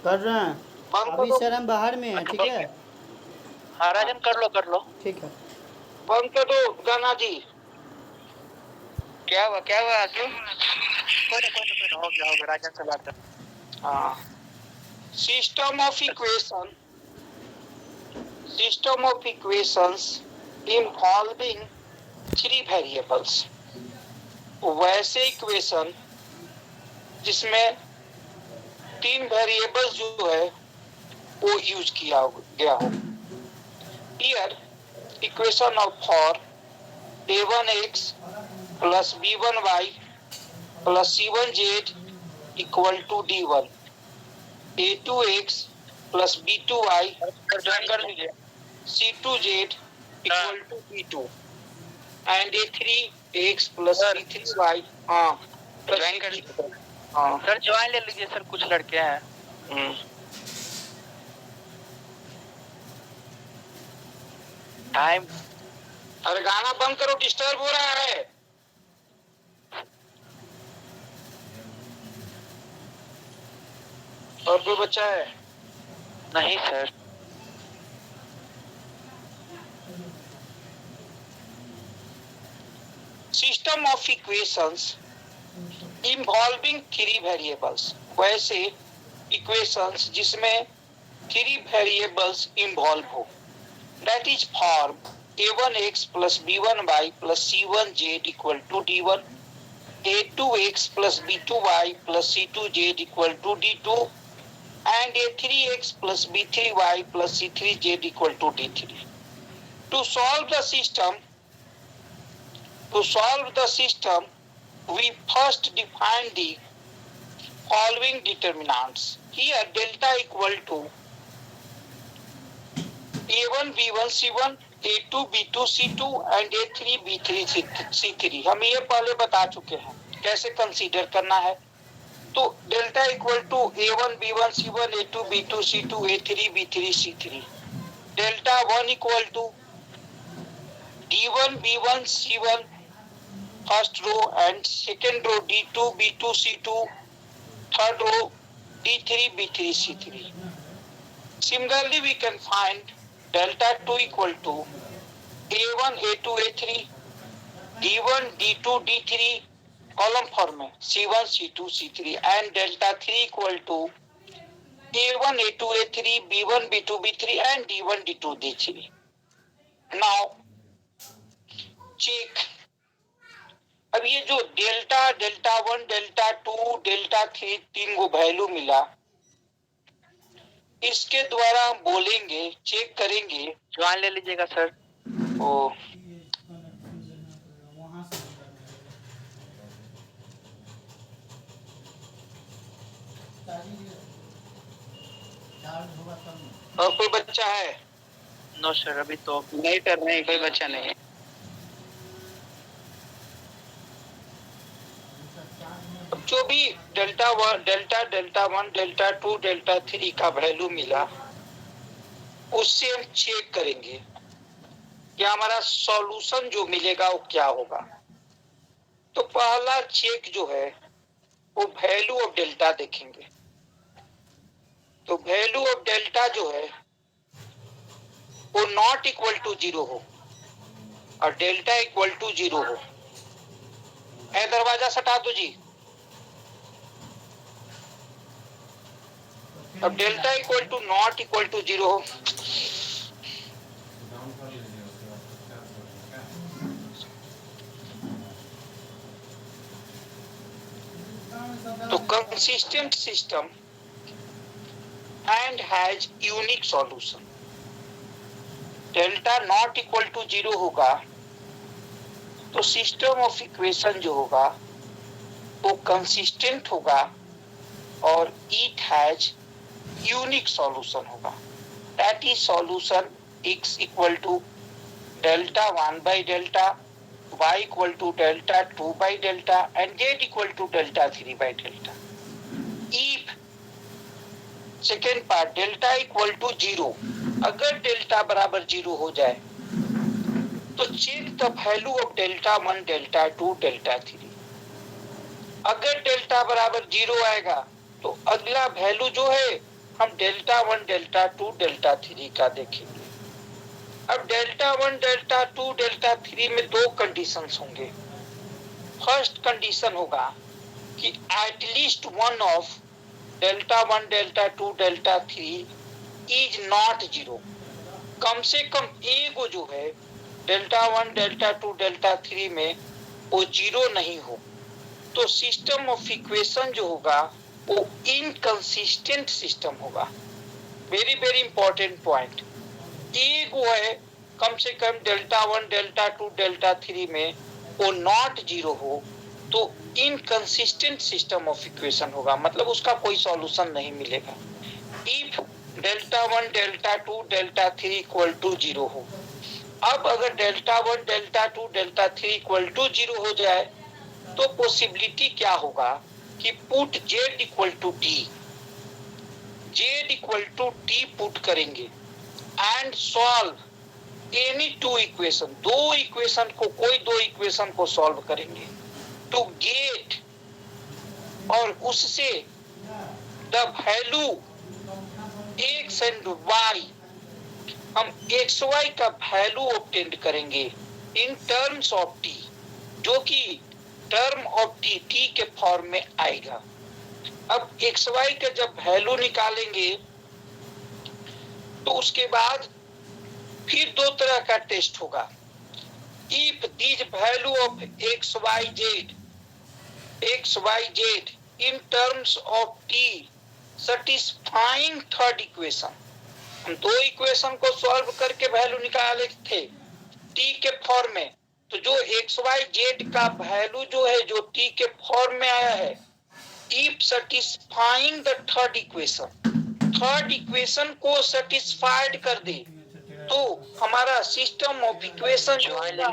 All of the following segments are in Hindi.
कर रहे हैं। बंद अभी करो। सर हम बाहर में हैं, ठीक है। हाँ राजन, कर लो। ठीक है। बंद कर दो गाना जी। क्या हुआ आंसू? कोई ना, हो गया राजन से बात कर। हाँ, system of equations involving three variables. वैसे इक्वेशन जिसमें तीन वेरिएबल्स जो है वो यूज किया गया हो। Here equation of for a1x plus b1y plus c1z equal to d1, a2x plus b2y join कर लीजिए। c2z equal to b2 and a3x plus b3y। हाँ, ज्वाइन कर लीजिए। हाँ सर ज्वाइन ले लीजिए सर, कुछ लड़के हैं। टाइम। अरे गाना बंद करो, डिस्टर्ब हो रहा है। और कोई बच्चा है? नहीं sir. System of equations involving three variables. वैसे इक्वेशंस जिसमें थ्री वेरिएबल्स इन्वॉल्व हो। That is form a1x plus b1y plus c1z equal to d1, a2x plus b2y plus c2z equal to d2 and a3x plus b3y plus c3z equal to d3. To solve the system, we first define the following determinants. Here delta equal to a1 b1 c1, a2 b2 c2 and a3 b3 c3। हम ये पहले बता चुके हैं कैसे कंसीडर करना है। तो delta equal to a1 b1 c1, a2 b2 c2, a3 b3 c3। Delta 1 equal to d1 b1 c1 first row and second row d2 b2 c2, third row d3 b3 c3। Similarly, we can find delta 2 equal to a1 a2 a3, d1 d2 d3 column form में c1 c2 c3 and delta 3 equal to a1 a2 a3 b1 b2 b3 and d1 d2 d3। Now check। अब ये जो डेल्टा 1 डेल्टा 2 डेल्टा 3 तीन को वैल्यू मिला, इसके द्वारा हम बोलेंगे, चेक करेंगे। ज्वाइन ले लीजिएगा सर। ओ और कोई बच्चा है? नो सर, अभी तो नहीं कर रहे हैं, कोई बच्चा नहीं है। जो भी डेल्टा 1 डेल्टा 2 डेल्टा 3 का वैल्यू मिला, उससे हम चेक करेंगे कि हमारा सॉल्यूशन जो मिलेगा वो क्या होगा। तो पहला चेक जो है वो वैल्यू ऑफ डेल्टा देखेंगे। तो वैल्यू ऑफ डेल्टा जो है वो नॉट इक्वल टू 0 हो और डेल्टा इक्वल टू 0 हो। दरवाजा सटा दो जी। अब delta equal to not equal to 0 हो तो consistent system and has unique solution. Delta not equal to 0 होगा तो सिस्टम ऑफ इक्वेशन जो होगा वो कंसिस्टेंट होगा और इट हैज यूनिक सॉल्यूशन होगा। That is solution x equal to delta 1 by delta, y equal to delta 2 by delta and z equal to delta 3 by delta. If second part delta equal to 0, अगर डेल्टा बराबर 0 हो जाए तो check the value of delta 1 delta 2 delta 3। अगर डेल्टा बराबर 0 आएगा तो अगला वैल्यू जो है हम डेल्टा 1, डेल्टा 2, डेल्टा 3 का देखेंगे। अब डेल्टा 1, डेल्टा 2, डेल्टा 3 में दो कंडीशंस होंगे। फर्स्ट कंडीशन होगा कि at least one of delta 1, delta 2, delta 3 is not zero. कम से कम एक जो है डेल्टा 1, डेल्टा 2, डेल्टा 3 में वो जीरो नहीं हो, तो सिस्टम ऑफ इक्वेशन जो होगा वो इनकंसिस्टेंट सिस्टम होगा। Very very important point. एक वो है कम से कम डेल्टा 1, डेल्टा 2, डेल्टा 3 में वो नॉट जीरो हो, तो इनकंसिस्टेंट सिस्टम ऑफ इक्वेशन होगा, मतलब उसका कोई सॉल्यूशन नहीं मिलेगा। If delta 1, delta 2, delta 3 equal to zero हो। अब अगर delta 1, delta 2, delta 3 equal to zero हो जाए तो पॉसिबिलिटी क्या होगा कि put z equal to T, z equal to T put करेंगे and solve any two equation, दो इक्वेशन को, कोई दो इक्वेशन को सॉल्व करेंगे टू गेट, और उससे the value x and y, हम एक्स वाई का वैल्यू ऑब्टेन करेंगे इन टर्म्स ऑफ टी, जो कि टर्म ऑफ टी, टी के फॉर्म में आएगा। अब एक्स वाई का जब वैल्यू निकालेंगे तो उसके बाद फिर दो तरह का टेस्ट होगा। If this value of X Y Z in terms of T satisfying third equation, हम दो इक्वेशन को सॉल्व करके वैल्यू निकाले थे टी के फॉर्म में, तो जो एक्स वाई जेड का वैल्यू जो है जो टी के फॉर्म में आया है, इफ सटिस्फाइंग द थर्ड इक्वेशन को सेटिस्फाइड कर दे तो हमारा सिस्टम ऑफ इक्वेशन जो होगा,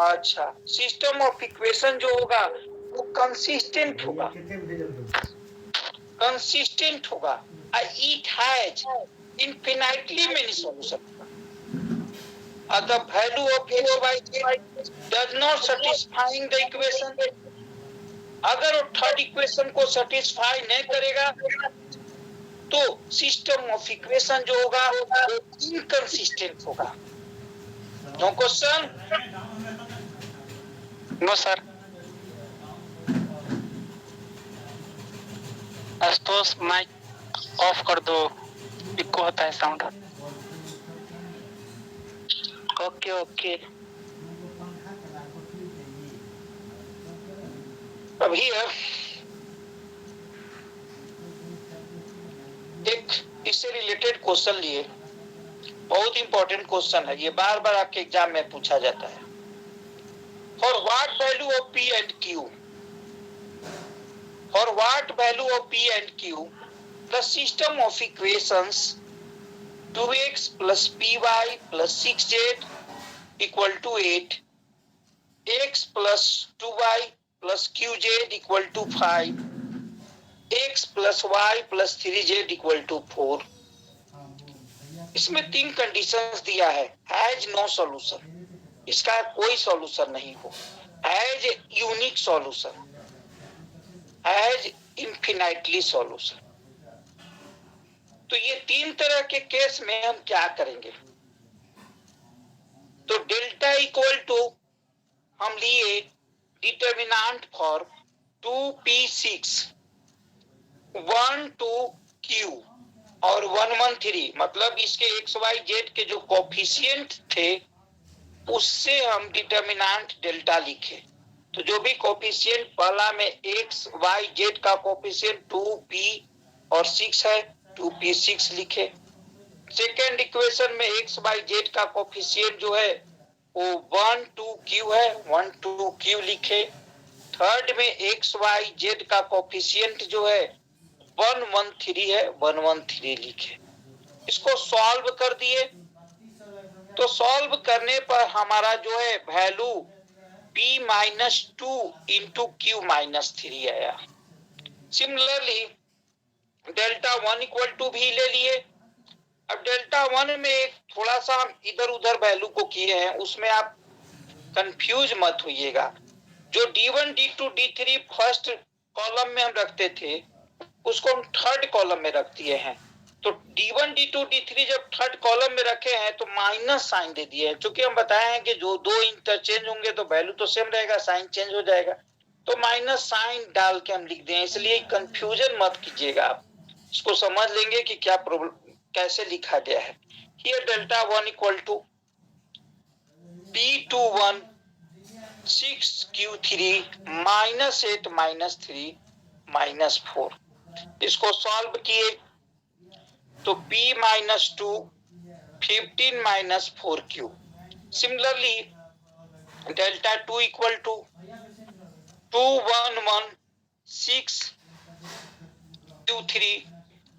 अच्छा, सिस्टम ऑफ इक्वेशन जो होगा वो कंसिस्टेंट होगा, it has infinitely many solutions. The value of x, y, z does not satisfying the equation. अगर वो थर्ड इक्वेशन को सेटिस्फाई नहीं करेगा तो सिस्टम ऑफ इक्वेशन जो होगा वो इनकंसिस्टेंट होगा। No question? No sir. Ashutosh mic off कर दो, इको होता है साउंड। Okay okay. अभी एक इससे रिलेटेड क्वेश्चन लिए, बहुत इंपॉर्टेंट क्वेश्चन है ये, बार बार आपके एग्जाम में पूछा जाता है। For what value of P and Q, for what value of P and Q the system of equations 2x plus py plus 6z equal to 8, x plus 2y plus qz equal to 5, x plus y plus 3z equal to 4। इसमें तीन कंडीशंस दिया है। हैज नो सॉल्यूशन, इसका कोई सॉल्यूशन नहीं हो, has unique solution, has infinitely solution. तो ये तीन तरह के केस में हम क्या करेंगे? तो डेल्टा इक्वल टू हम लिए डिटर्मिनेंट फॉर 2p6 1 2 q और 1 1 3, मतलब इसके एक्स वाई जेड के जो कोफिशिएंट थे उससे हम डिटर्मिनेंट डेल्टा लिखे। तो जो भी कोफिशिएंट पहला में एक्स वाई जेड का कोफिशिएंट 2p और 6 है, 2p6 लिखे। सेकेंड इक्वेशन में एक्स बाई जेड का कोफिशिएंट जो है वो 1 2 q है, 1 2 q लिखे। थर्ड में एक्स वाई जेड का कोफिशिएंट जो है 1 1 3 है, 1 1 3 लिखे। इसको सॉल्व कर दिए, तो सॉल्व करने पर हमारा जो है value p minus 2 into q minus 3 आया। सिमिलरली डेल्टा 1 इक्वल टू भी ले लिए। अब डेल्टा 1 में एक थोड़ा सा हम इधर उधर वैल्यू को किए हैं, उसमें आप कंफ्यूज मत होइएगा। जो D1 D2 D3 first column में हम रखते थे उसको हम थर्ड कॉलम में रख दिए हैं। तो D1 D2 D3 जब थर्ड कॉलम में रखे हैं तो माइनस साइन दे दिए हैं। चूंकि हम बताए हैं कि जो दो इंटरचेंज होंगे तो वैल्यू तो सेम रहेगा, साइन चेंज हो जाएगा, तो माइनस साइन डाल के हम लिख दें। इसलिए कंफ्यूजन मत कीजिएगा, आप इसको समझ लेंगे कि क्या प्रॉब्लम कैसे लिखा गया है। Here delta 1 equal to P21 6Q3 minus 8 minus 3 minus 4। इसको सॉल्व किए तो P minus 2 15 minus 4Q। Similarly delta 2 equal to 211 6Q3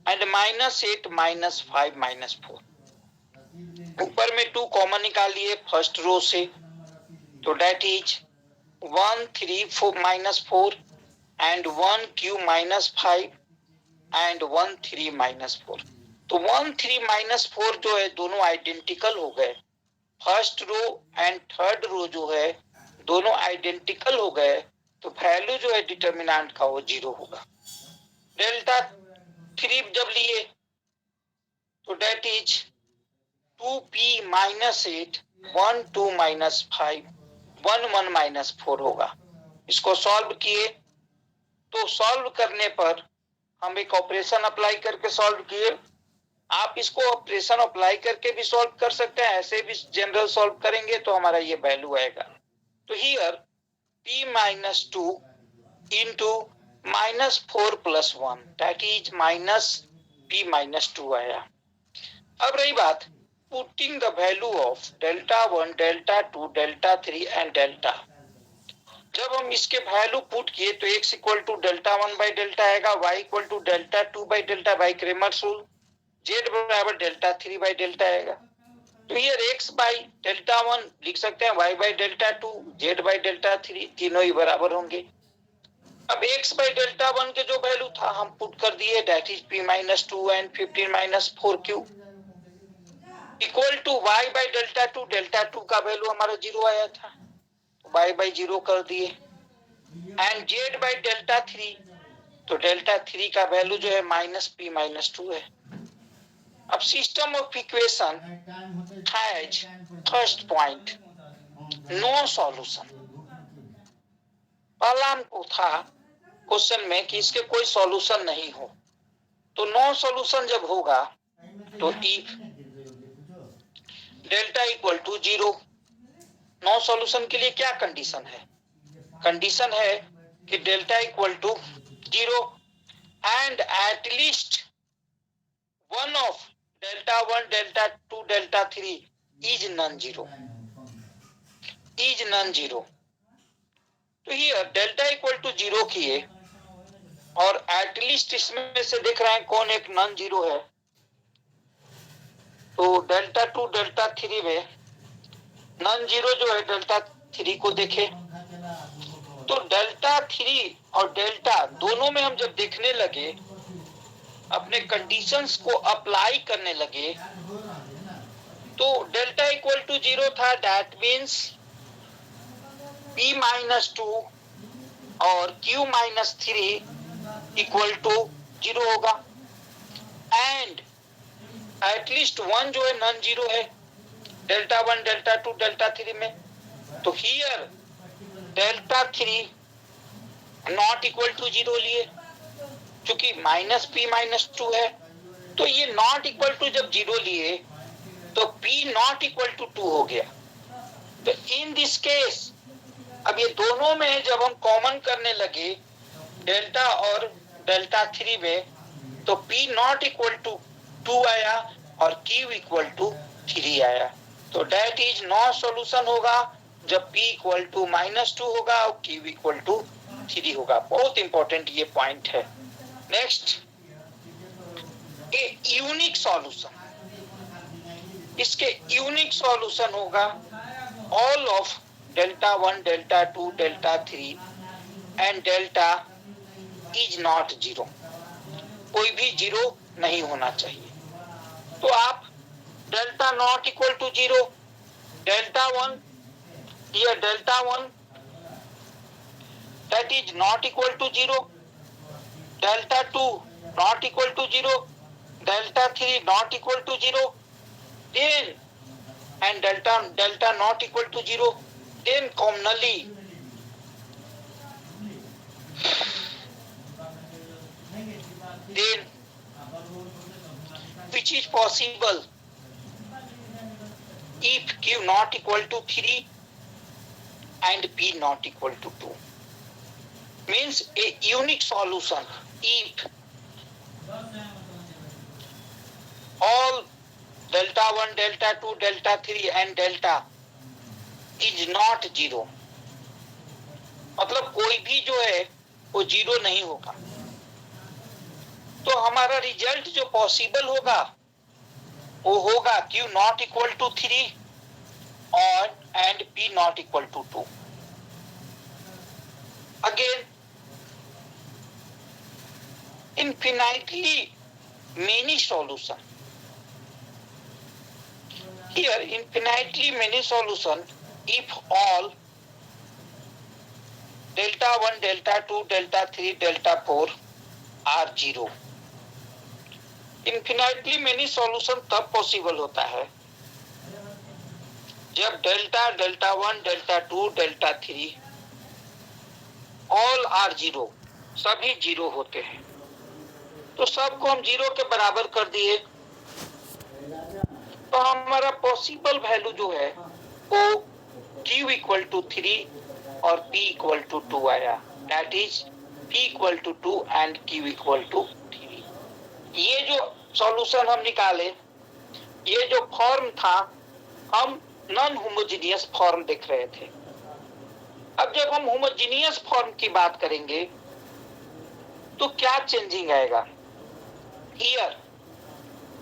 and minus 8 minus 5 minus 4। ऊपर में 2 कॉमन निकालिए फर्स्ट रो से, तो det is 1 3 4 minus 4 and 1 Q minus 5 and 1 3 minus 4। तो 1 3 माइनस 4 जो है दोनों आइडेंटिकल हो गए। First row and third row जो है दोनों आइडेंटिकल हो गए, तो वैल्यू जो है डिटर्मिनेंट का वो 0 होगा। डेल्टा 3 जब लिए तो det is 2P minus 8 1 2 minus 5 1 1 minus 4 होगा। इसको सॉल्व किए तो सॉल्व करने पर हम एक ऑपरेशन अप्लाई करके सॉल्व किए। आप इसको ऑपरेशन अप्लाई करके भी सॉल्व कर सकते हैं, ऐसे भी जनरल सॉल्व करेंगे तो हमारा ये वैल्यू आएगा। तो here P minus 2 into minus 4 plus 1 that is minus P minus 2 आया। अब रही बात putting the value of delta 1 delta 2 delta 3 and delta. जब हम इसके वैल्यू पुट किए तो x equal to delta 1 by delta आएगा, y equal to delta 2 by delta by Cramer's rule, z बराबर डेल्टा 3 बाई डेल्टा आएगा। तो ये x बाई डेल्टा 1 लिख सकते हैं, y by delta 2, z by delta 3, तीनों ही बराबर होंगे। अब x बाई डेल्टा 1 के जो वैल्यू था हम पुट कर दिए, that is p minus 2 and 15 minus 4Q equal to y by delta 2, delta 2 का वैल्यू हमारा 0 आया था, y बाई 0 कर दिए, एंड z बाई डेल्टा 3, तो डेल्टा 3 का वैल्यू जो है माइनस p माइनस 2 है। अब system of equation has first point no solution. पहला हमको था क्वेश्चन में कि इसके कोई सॉल्यूशन नहीं हो, तो नो सॉल्यूशन जब होगा तो if delta equal to 0। No solution के लिए क्या कंडीशन है? कंडीशन है कि delta equal to 0 and at least one of delta 1 delta 2 delta 3 is non zero, is non zero. तो हियर डेल्टा इक्वल टू 0 किए और एट लीस्ट इसमें से देख रहे हैं कौन एक नॉन जीरो है। तो डेल्टा 2 डेल्टा 3 में नॉन जीरो जो है डेल्टा 3 को देखे, तो डेल्टा 3 और डेल्टा दोनों में हम जब देखने लगे, अपने कंडीशंस को अप्लाई करने लगे, तो डेल्टा इक्वल टू 0 था, दैट मीन्स P माइनस 2 और Q माइनस 3 इक्वल टू 0 होगा, एंड एटलीस्ट 1 जो है नॉन जीरो है डेल्टा 1 डेल्टा 2 डेल्टा 3 में। तो here delta 3 not equal to 0 लिए, क्योंकि माइनस P माइनस 2 है, तो ये नॉट इक्वल टू जब 0 लिए तो P नॉट इक्वल टू 2 हो गया। तो इन दिस केस अब ये दोनों में जब हम कॉमन करने लगे डेल्टा और डेल्टा 3 में, तो P नॉट इक्वल टू 2 आया और Q इक्वल टू 3 आया। तो डेट इज नो सॉल्यूशन होगा जब P इक्वल टू माइनस 2 होगा और Q इक्वल टू 3 होगा। बहुत इंपॉर्टेंट ये पॉइंट है। Next, a unique solution. इसके यूनिक सॉल्यूशन होगा all of delta 1 delta 2 delta 3 and delta is not 0। कोई भी 0 नहीं होना चाहिए। तो आप delta not equal to 0, delta 1, ये delta 1 that is not equal to 0, delta 2 not equal to 0, delta 3 not equal to 0, then and delta not equal to 0, then commonly then which is possible if q not equal to 3 and p not equal to 2, means a unique solution if all delta 1, delta 2, delta 3 and delta is not 0, मतलब कोई भी जो है वो 0 नहीं होगा, तो हमारा रिजल्ट जो पॉसिबल होगा वो होगा q नॉट इक्वल टू 3 और and p not equal to 2. Again infinitely many solution. Here infinitely many solution if all delta 1, delta 2, delta 3, delta 4 are 0. infinitely many solution तब possible होता है जब delta, delta 1, delta 2, delta 3 all are 0, सभी 0 होते हैं. तो सबको हम 0 के बराबर कर दिए तो हमारा पॉसिबल वैल्यू जो है वो q इक्वल टू 3 और p इक्वल टू 2 आया. That is p equal to 2 and q equal to 3. ये जो सॉल्यूशन हम निकाले, ये जो फॉर्म था, हम नॉन होमोजेनियस फॉर्म देख रहे थे. अब जब हम होमोजेनियस फॉर्म की बात करेंगे तो क्या चेंजिंग आएगा. हियर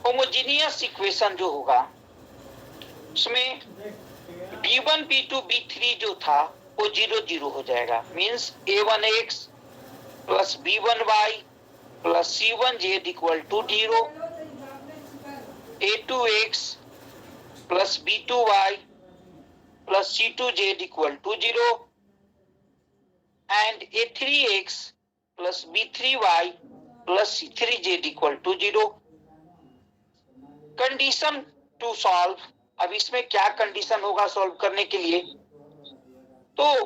होमोजेनियस इक्वेशन जो होगा उसमें b1, b2, b3 जो था वो 0 0 हो जाएगा. Means a1x plus b1y plus c1z equal to 0, a2x plus b2y plus c2z equal to 0 and a3x plus b3y plus c3z equal to 0. Condition to solve. अब इसमें क्या कंडीशन होगा सॉल्व करने के लिए, तो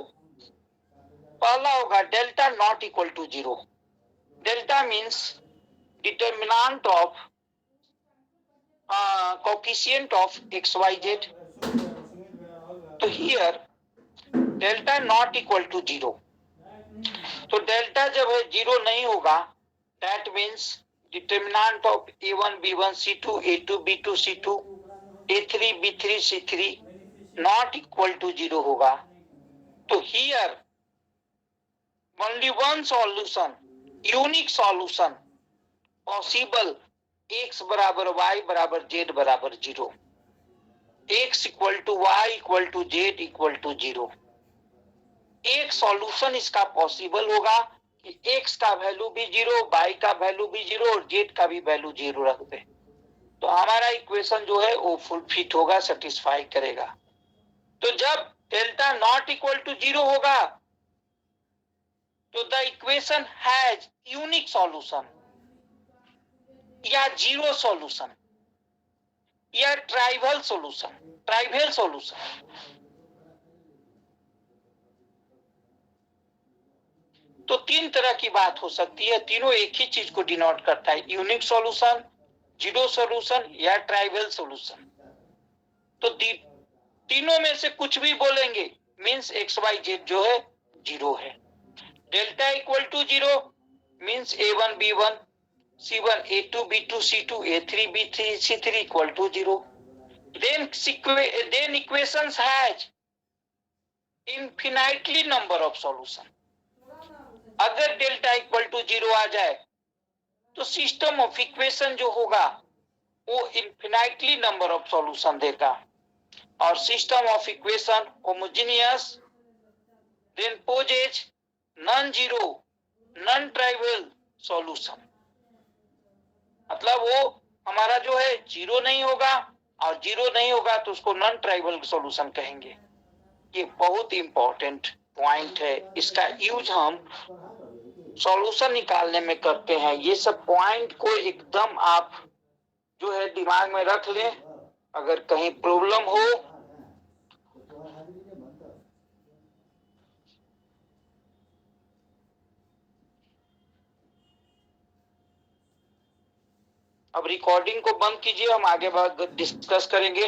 पहला होगा delta not equal to 0. Delta means determinant of coefficient of xyz. तो here delta not equal to 0. तो डेल्टा जब है 0 नहीं होगा, that means determinant of a1 b1 c2 a2 b2 c2 a3 b3 c3 not equal to 0 होगा. तो हियर only one solution, unique solution possible, x बराबर y बराबर z बराबर 0, x equal to y equal to z equal to 0. एक सॉल्यूशन इसका पॉसिबल होगा कि x का वैल्यू भी 0, y का वैल्यू भी 0 और z का भी वैल्यू 0 रख दे, तो हमारा इक्वेशन जो है वो फुल फिट होगा, सेटिस्फाई करेगा. तो जब डेल्टा नॉट इक्वल टू 0 होगा तो the equation has unique solution या 0 सॉल्यूशन या ट्राइवल सॉल्यूशन. तो तीन तरह की बात हो सकती है, तीनों एक ही चीज को डिनोट करता है, यूनिक सॉल्यूशन, 0 सॉल्यूशन या ट्राइवल सॉल्यूशन. तो तीनों में से कुछ भी बोलेंगे मींस xyz जो है 0 है. Delta equal to 0 means a1 b1 c1 a2 b2 c2 a3 b3 c3 equal to 0. then equations has infinitely number of solution. अगर डेल्टा इक्वल टू 0 आ जाए तो सिस्टम ऑफ इक्वेशन जो होगा वो इन्फिनाइटली नंबर ऑफ सॉल्यूशन देगा, और system of equation homogeneous then possesses non zero non trivial solution. मतलब वो हमारा जो है 0 नहीं होगा, और 0 नहीं होगा तो उसको नॉन ट्राइवल सॉल्यूशन कहेंगे. ये बहुत इंपॉर्टेंट पॉइंट है, इसका यूज हम सॉल्यूशन निकालने में करते हैं। ये सब पॉइंट को एकदम आप जो है दिमाग में रख लें। अगर कहीं प्रॉब्लम हो अब रिकॉर्डिंग को बंद कीजिए, हम आगे बात डिस्कस करेंगे।